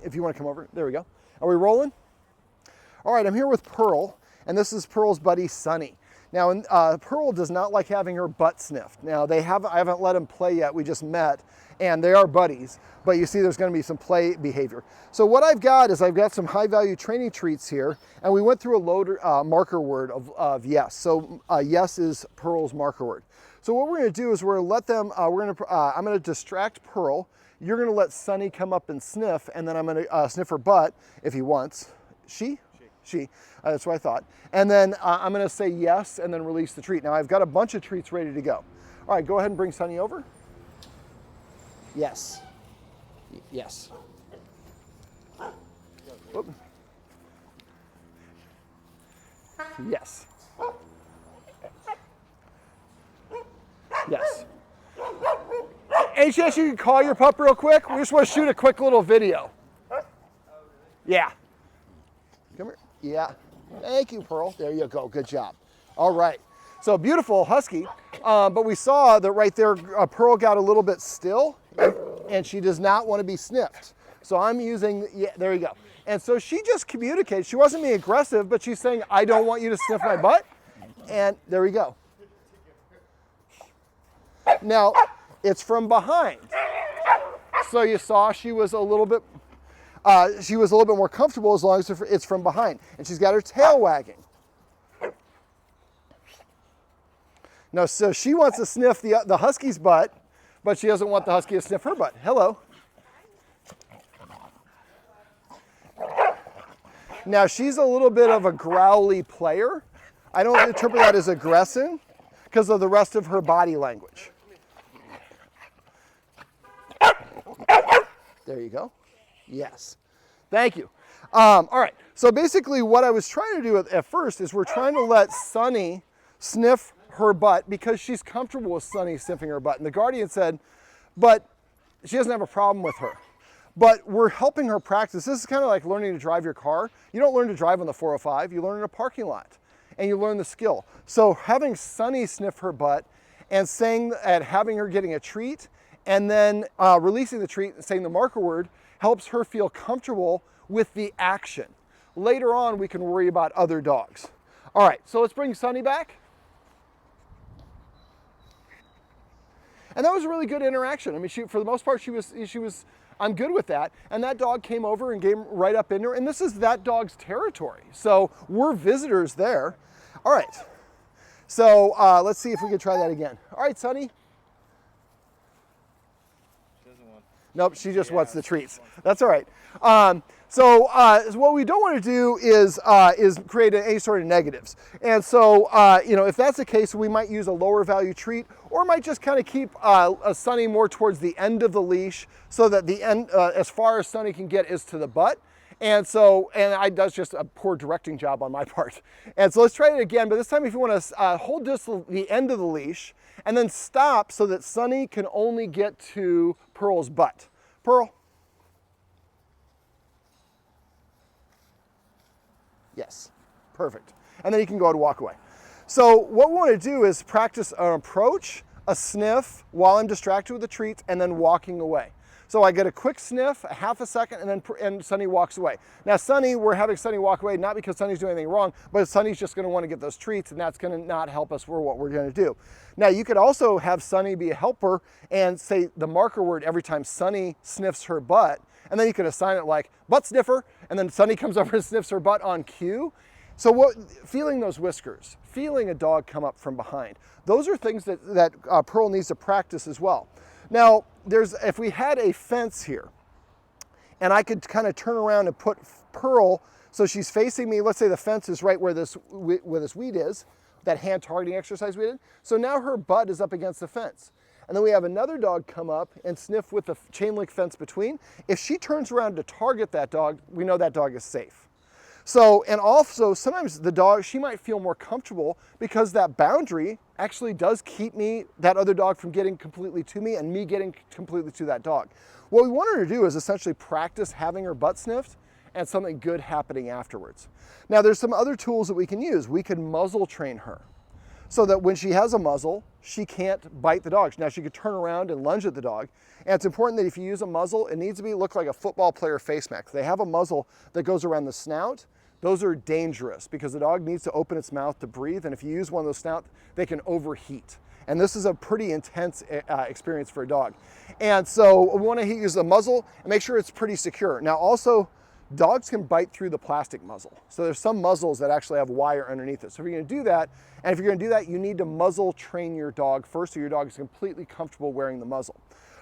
if you want to come over, there we go. Are we rolling? All right, I'm here with Pearl, and this is Pearl's buddy, Sunny. Now, Pearl does not like having her butt sniffed. Now, I haven't let them play yet, we just met, and they are buddies, but you see there's gonna be some play behavior. So what I've got is I've got some high value training treats here, and we went through a load marker word of yes. So yes is Pearl's marker word. So what we're gonna do is we're gonna let them, I'm gonna distract Pearl. You're gonna let Sunny come up and sniff, and then I'm gonna sniff her butt if he wants. She. That's what I thought. And then I'm gonna say yes and then release the treat. Now I've got a bunch of treats ready to go. All right, go ahead and bring Sunny over. Yes. Yes. Whoop. Yes. Yes. Any chance you can call your pup real quick? We just want to shoot a quick little video. Yeah. Come here. Yeah. Thank you, Pearl. There you go. Good job. All right. So beautiful husky. But we saw that right there, Pearl got a little bit still, and she does not want to be sniffed. So I'm using, yeah, there you go. And so she just communicated. She wasn't being aggressive, but she's saying, I don't want you to sniff my butt. And there we go. Now, it's from behind. So you saw she was a little bit more comfortable as long as it's from behind. And she's got her tail wagging. No, so she wants to sniff the husky's butt, but she doesn't want the husky to sniff her butt. Hello. Now she's a little bit of a growly player. I don't interpret that as aggressive because of the rest of her body language. There you go. Yes. Thank you. All right. So basically what I was trying to do at first is we're trying to let Sunny sniff her butt because she's comfortable with Sunny sniffing her butt. And the guardian said, but she doesn't have a problem with her. But we're helping her practice. This is kind of like learning to drive your car. You don't learn to drive on the 405, you learn in a parking lot and you learn the skill. So having Sunny sniff her butt and having her getting a treat and then releasing the treat and saying the marker word helps her feel comfortable with the action. Later on, we can worry about other dogs. All right, so let's bring Sunny back. And that was a really good interaction. I mean, for the most part, she was, I'm good with that. And that dog came over and came right up in her, and this is that dog's territory. So we're visitors there. All right, so let's see if we can try that again. All right, Sunny. Nope, she just wants the treats. That's all right. So what we don't want to do is create any sort of negatives. And so, if that's the case, we might use a lower value treat or might just kind of keep Sunny more towards the end of the leash so that the end, as far as Sunny can get is to the butt. And that's just a poor directing job on my part. And so let's try it again, but this time if you want to hold just the end of the leash and then stop so that Sunny can only get to Pearl's butt. Pearl. Yes, perfect. And then you can go ahead and walk away. So what we want to do is practice an approach, a sniff while I'm distracted with the treats, and then walking away. So I get a quick sniff, a half a second, and Sunny walks away. Now Sunny, we're having Sunny walk away, not because Sunny's doing anything wrong, but Sunny's just gonna want to get those treats, and that's gonna not help us for what we're gonna do. Now you could also have Sunny be a helper and say the marker word every time Sunny sniffs her butt, and then you could assign it like butt sniffer, and then Sunny comes over and sniffs her butt on cue. So feeling those whiskers, feeling a dog come up from behind, those are things that Pearl needs to practice as well. Now, if we had a fence here, and I could kind of turn around and put Pearl, so she's facing me, let's say the fence is right where this weed is, that hand targeting exercise we did. So now her butt is up against the fence. And then we have another dog come up and sniff with the chain link fence between. If she turns around to target that dog, we know that dog is safe. So, and also sometimes the dog, she might feel more comfortable because that boundary actually does keep that other dog from getting completely to me and me getting completely to that dog. What we want her to do is essentially practice having her butt sniffed and something good happening afterwards. Now there's some other tools that we can use. We can muzzle train her so that when she has a muzzle, she can't bite the dog. Now she could turn around and lunge at the dog. And it's important that if you use a muzzle, it needs to look like a football player face mask. They have a muzzle that goes around the snout. Those are dangerous because the dog needs to open its mouth to breathe, and if you use one of those snout, they can overheat. And this is a pretty intense experience for a dog. And so we want to use the muzzle and make sure it's pretty secure. Now also, dogs can bite through the plastic muzzle. So there's some muzzles that actually have wire underneath it. So if you're going to do that, and if you're going to do that, you need to muzzle train your dog first so your dog is completely comfortable wearing the muzzle.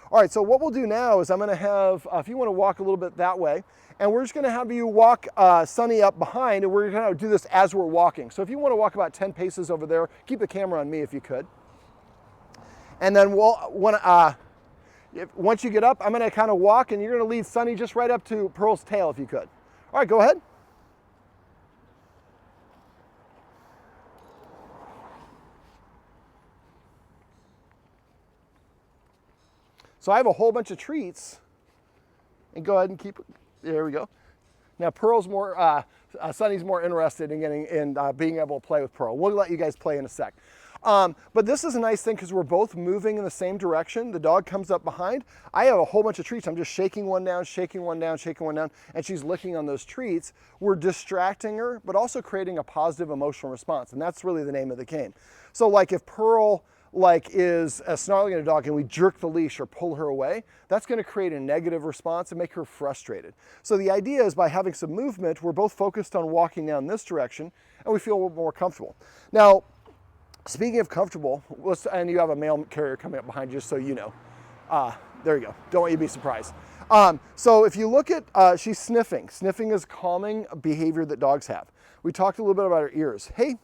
All right, so what we'll do now is I'm going to have, if you want to walk a little bit that way, and we're just going to have you walk Sunny up behind, and we're going to do this as we're walking. So if you want to walk about 10 paces over there, keep the camera on me if you could. And then once you get up, I'm going to kind of walk, and you're going to lead Sunny just right up to Pearl's tail if you could. All right, go ahead. So I have a whole bunch of treats, and go ahead and keep, there we go. Now Pearl's more, Sunny's more interested in being able to play with Pearl. We'll let you guys play in a sec. But this is a nice thing because we're both moving in the same direction. The dog comes up behind. I have a whole bunch of treats. I'm just shaking one down, shaking one down, shaking one down, and she's licking on those treats. We're distracting her, but also creating a positive emotional response, and that's really the name of the game. So like if Pearl is snarling at a dog and we jerk the leash or pull her away, that's going to create a negative response and make her frustrated. So the idea is by having some movement, we're both focused on walking down this direction and we feel more comfortable. Now, speaking of comfortable, and you have a mail carrier coming up behind you, just so you know. There you go. Don't want you to be surprised. So if you look at, she's sniffing. Sniffing is calming behavior that dogs have. We talked a little bit about her ears. Hey.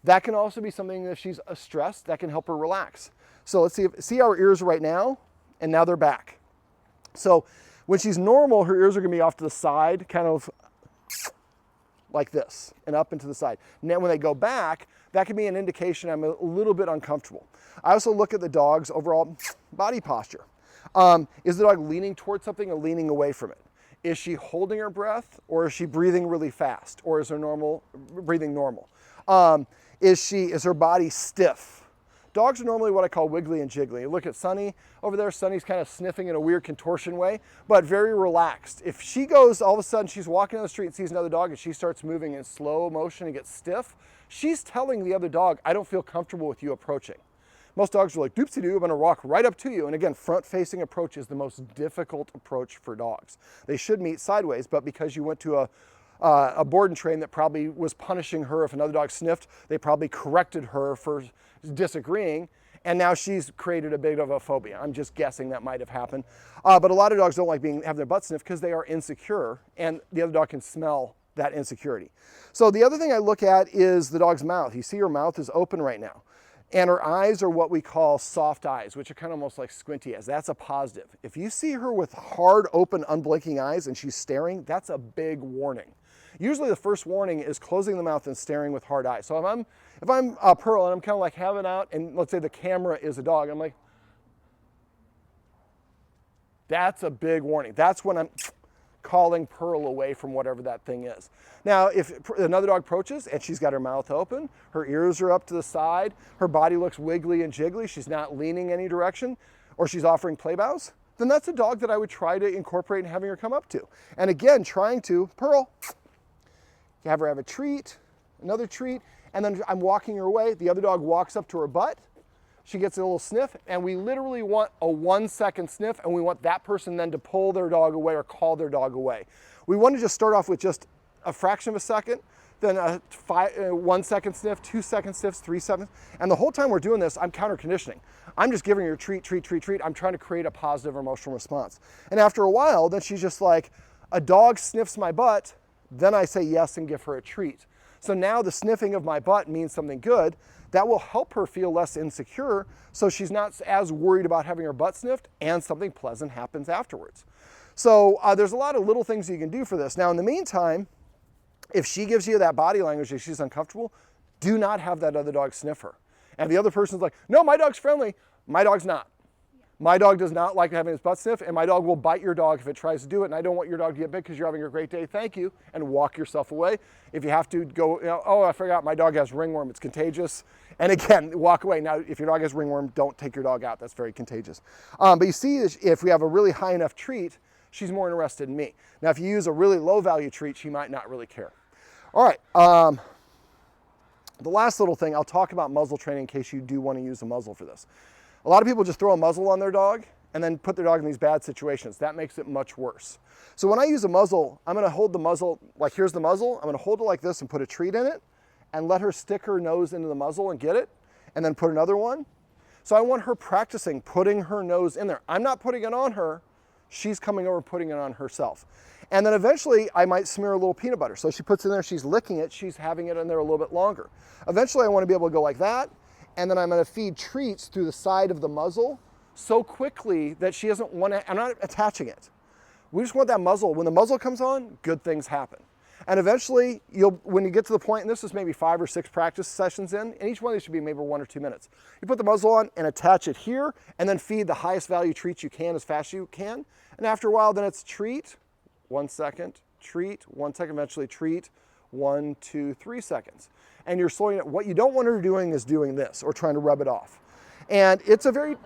That can also be something that if she's stressed, that can help her relax. So let's see how her ears are right now, and now they're back. So when she's normal, her ears are gonna be off to the side, kind of like this, and up and to the side. Now when they go back, that can be an indication I'm a little bit uncomfortable. I also look at the dog's overall body posture. Is the dog leaning towards something or leaning away from it? Is she holding her breath, or is she breathing really fast, or is her breathing normal? Is her body stiff? Dogs are normally what I call wiggly and jiggly. Look at Sunny over there. Sunny's kind of sniffing in a weird contortion way, but very relaxed. If she goes, all of a sudden she's walking down the street and sees another dog and she starts moving in slow motion and gets stiff, she's telling the other dog, I don't feel comfortable with you approaching. Most dogs are like, doopsie-doo, I'm gonna walk right up to you. And again, front-facing approach is the most difficult approach for dogs. They should meet sideways, but because you went to a board and train that probably was punishing her if another dog sniffed, they probably corrected her for disagreeing, and now she's created a bit of a phobia. I'm just guessing that might have happened. But a lot of dogs don't like having their butt sniffed because they are insecure, and the other dog can smell that insecurity. So the other thing I look at is the dog's mouth. You see her mouth is open right now. And her eyes are what we call soft eyes, which are kind of almost like squinty eyes. That's a positive. If you see her with hard, open, unblinking eyes and she's staring, that's a big warning. Usually the first warning is closing the mouth and staring with hard eyes. So if I'm Pearl and I'm kind of like having out, and let's say the camera is a dog, I'm like, that's a big warning. That's when I'm calling Pearl away from whatever that thing is. Now, if another dog approaches and she's got her mouth open, her ears are up to the side, her body looks wiggly and jiggly, she's not leaning any direction, or she's offering play bows, then that's a dog that I would try to incorporate in having her come up to. And again, trying to, Pearl, have her have a treat, another treat, and then I'm walking her away. The other dog walks up to her butt. She gets a little sniff, and we literally want a 1-second sniff, and we want that person then to pull their dog away or call their dog away. We want to just start off with just a fraction of a second, then a 1-second sniff, 2-second sniffs, 3 seconds. And the whole time we're doing this, I'm counter conditioning. I'm just giving her treat, treat, treat, treat. I'm trying to create a positive emotional response. And after a while, then she's just like, a dog sniffs my butt, then I say yes and give her a treat. So now the sniffing of my butt means something good. That will help her feel less insecure, so she's not as worried about having her butt sniffed, and something pleasant happens afterwards. So there's a lot of little things you can do for this. Now in the meantime, if she gives you that body language that she's uncomfortable, do not have that other dog sniff her. And the other person's like, no, my dog's friendly. My dog's not. My dog does not like having his butt sniffed, and my dog will bite your dog if it tries to do it, and I don't want your dog to get bit because you're having a great day, thank you, and walk yourself away. If you have to go, oh, I forgot, my dog has ringworm, it's contagious. And again, walk away. Now, if your dog has ringworm, don't take your dog out, that's very contagious. But you see, if we have a really high enough treat, she's more interested in me. Now, if you use a really low value treat, she might not really care. All right, the last little thing, I'll talk about muzzle training in case you do want to use a muzzle for this. A lot of people just throw a muzzle on their dog and then put their dog in these bad situations. That makes it much worse. So when I use a muzzle, I'm gonna hold the muzzle, like here's the muzzle, I'm gonna hold it like this and put a treat in it and let her stick her nose into the muzzle and get it, and then put another one. So I want her practicing putting her nose in there. I'm not putting it on her, she's coming over putting it on herself. And then eventually I might smear a little peanut butter. So she puts it in there, she's licking it, she's having it in there a little bit longer. Eventually I wanna be able to go like that, and then I'm gonna feed treats through the side of the muzzle so quickly that she doesn't wanna, I'm not attaching it. We just want that muzzle. When the muzzle comes on, good things happen. And eventually, when you get to the point, and this is maybe 5 or 6 practice sessions in, and each one of these should be maybe 1 or 2 minutes. You put the muzzle on and attach it here, and then feed the highest value treats you can as fast as you can. And after a while, then it's treat, 1 second, treat, 1 second, eventually treat, 1, 2, 3 seconds. And you're slowing it. What you don't want her doing is doing this or trying to rub it off. And it's a very,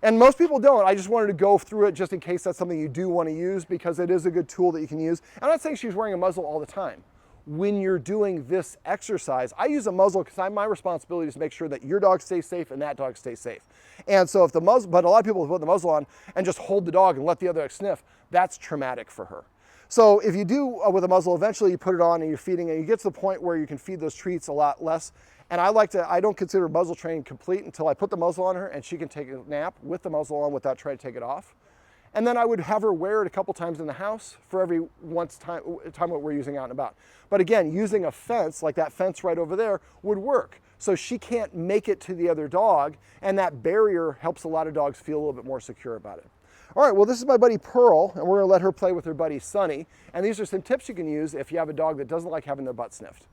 and most people don't. I just wanted to go through it just in case that's something you do want to use because it is a good tool that you can use. I'm not saying she's wearing a muzzle all the time. When you're doing this exercise, I use a muzzle because my responsibility is to make sure that your dog stays safe and that dog stays safe. And so if the muzzle, but a lot of people put the muzzle on and just hold the dog and let the other dog sniff, that's traumatic for her. So if you do with a muzzle, eventually you put it on and you're feeding and you get to the point where you can feed those treats a lot less. And I don't consider muzzle training complete until I put the muzzle on her and she can take a nap with the muzzle on without trying to take it off. And then I would have her wear it a couple times in the house for every time what we're using out and about. But again, using a fence, like that fence right over there, would work. So she can't make it to the other dog, and that barrier helps a lot of dogs feel a little bit more secure about it. All right, well, this is my buddy Pearl, and we're gonna let her play with her buddy Sunny. And these are some tips you can use if you have a dog that doesn't like having their butt sniffed.